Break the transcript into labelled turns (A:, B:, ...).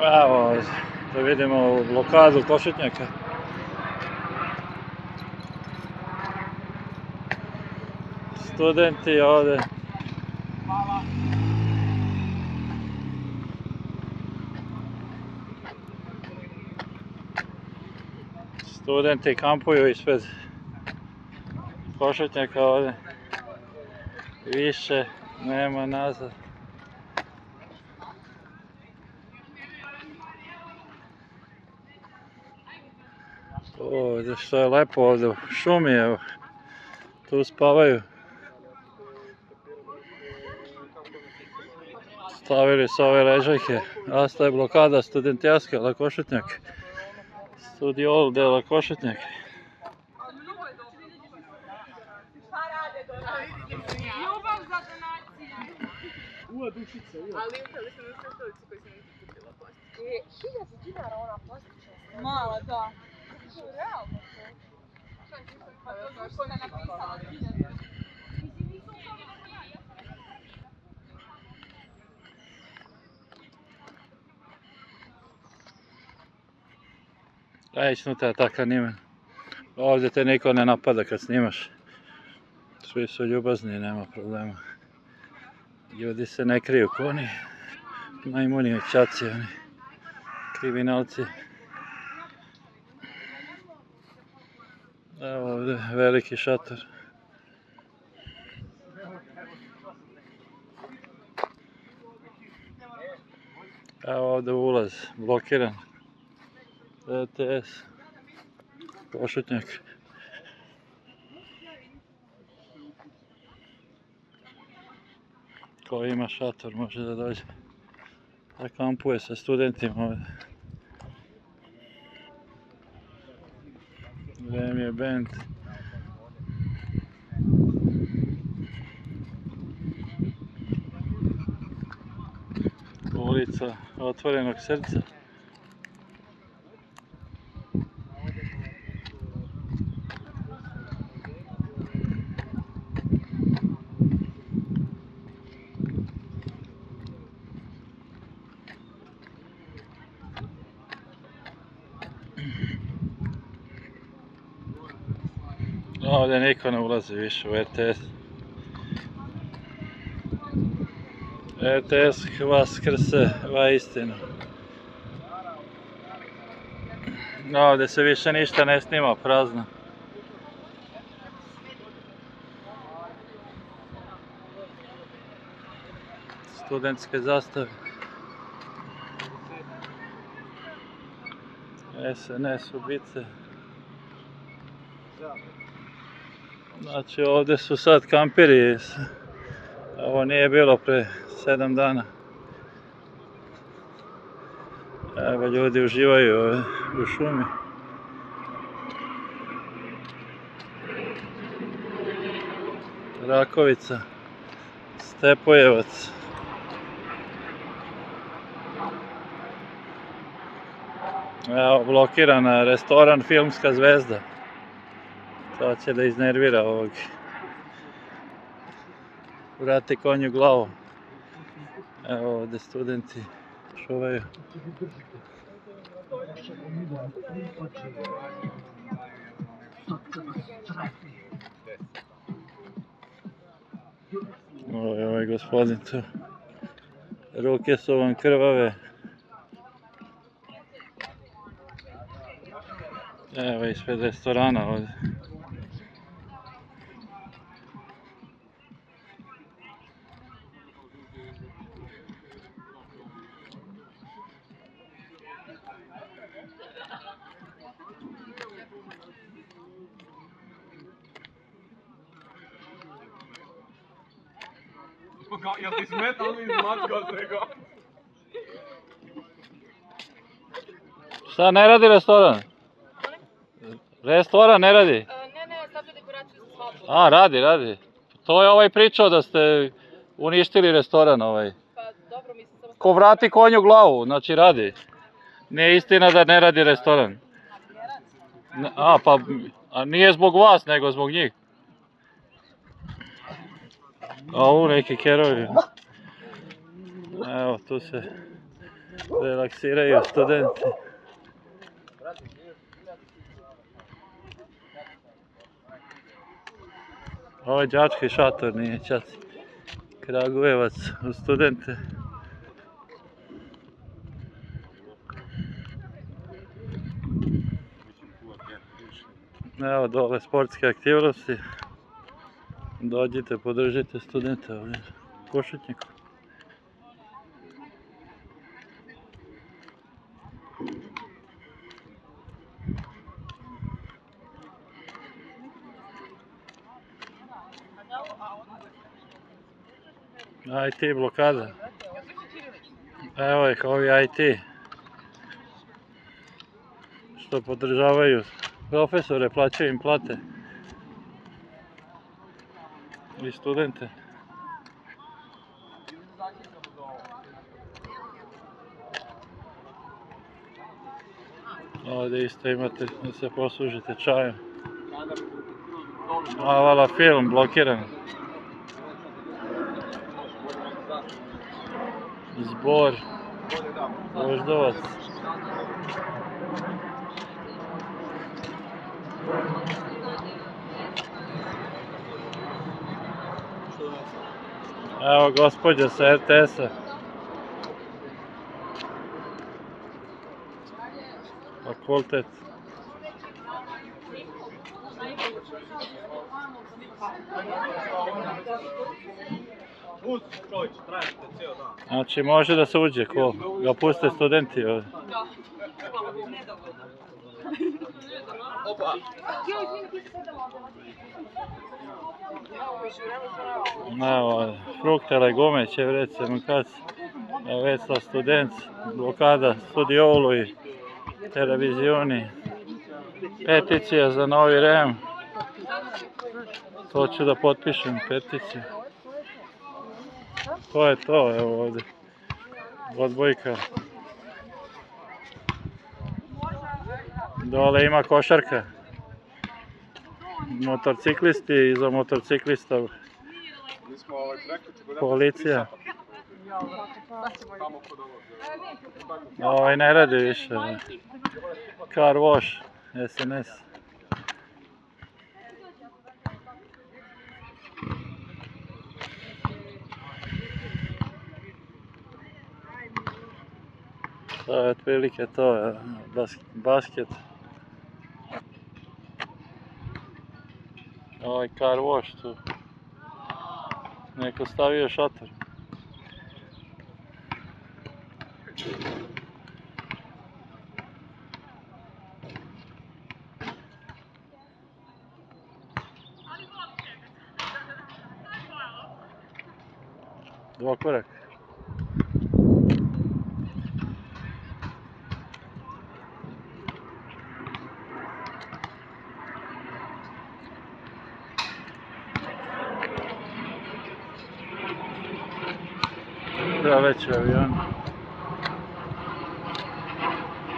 A: Evo, da vidimo blokadu Košutnjaka. Studenti ovdje. Studenti kampuju ispred Košutnjaka ovdje. Više nema nazad. Ovdje što je lepo ovdje u šumi, evo. Tu spavaju. Stavili su ove ležajke. Ostaje blokada studentijaska La Košutnjak. Studiol de La Košutnjak.
B: Ljubav za donacije.
C: Dušice, ali upravo sam na stolici koji sam kupila plastike. 1000 dinara ona plastična.
B: Mala, da.
C: Realno to.
B: Pa to Duška napisala 1000.
A: Ajde nutra takav nimen. Ovdje te niko ne napada kad snimaš. Svi su ljubazni, nema problema. Ljudi se ne kriju ko oni majmuni, čaci, oni kriminalci. Evo ovdje veliki šator. Evo ovdje ulaz, blokiran. RTS, Košutnjak. Ko ima šator može da dođe. Da kampuje sa studentima ovdje. Vrem je band. Ulica Otvorenog srca. Ovdje niko ne ulazi više u RTS. RTS vas krse, va istinu. Ovdje se više ništa ne snima, prazno. Studentske zastave. SNS ubice. Znači ovdje su sad kamperi. Ovo nije bilo pre 7 dana. Evo ljudi uživaju u šumi. Rakovica, Stepojevac. Evo blokirana restoran Filmska zvezda. To će da iznervira ovog. Vrati konju glavu. Evo ovdje studenti čuvaju. Ovo je ovaj gospodin tu. Ruke su vam krvave. Evo ispred restorana ovdje.
D: Jel ti smeta on izmačkao svega?
A: Šta ne radi restoran? Restoran ne radi?
C: Ne, stavlja dekoraciju za svadbu.
A: A, radi. To je ovaj pričao da ste uništili restoran ovaj.
C: Pa dobro, mislim samo...
A: Ko vrati konju glavu, znači radi. Nije istina da ne radi restoran. A nije zbog vas, nego zbog njih. A ovo neki kerovi. Evo, tu se relaksiraju studenti. Ovo je đački šator, nije čaci. Kragujevac u studente. Evo dole sportske aktivnosti. Dođite, podržite studente ovdje u Košutnjaku. IT blokada. Evo je kao ovi IT. Što podržavaju profesore, plaćaju im plate. I studente. Ovdje isto imate da se poslužite čajem. Vala film blokiran. Zbor Voždovac. Evo gospođa sa RTS-a. Fakultet. Znači može da se uđe, ko ga puste studenti ovdje. Evo, frukte, legume, čevrece, makac, vecla student, blokada, studiolu i televizijoni, peticija za novi REM, to ću da potpišem, peticiju. To je to, evo ovdje, odbojka. Dole ima košarka. Motorciklisti, iza motorciklista policija. Ovaj ne radi više. Car wash, SNS. To je otprilike to, basket. Ovaj car wash tu. Neko stavio šator. Dvokorak. Treba veći avion.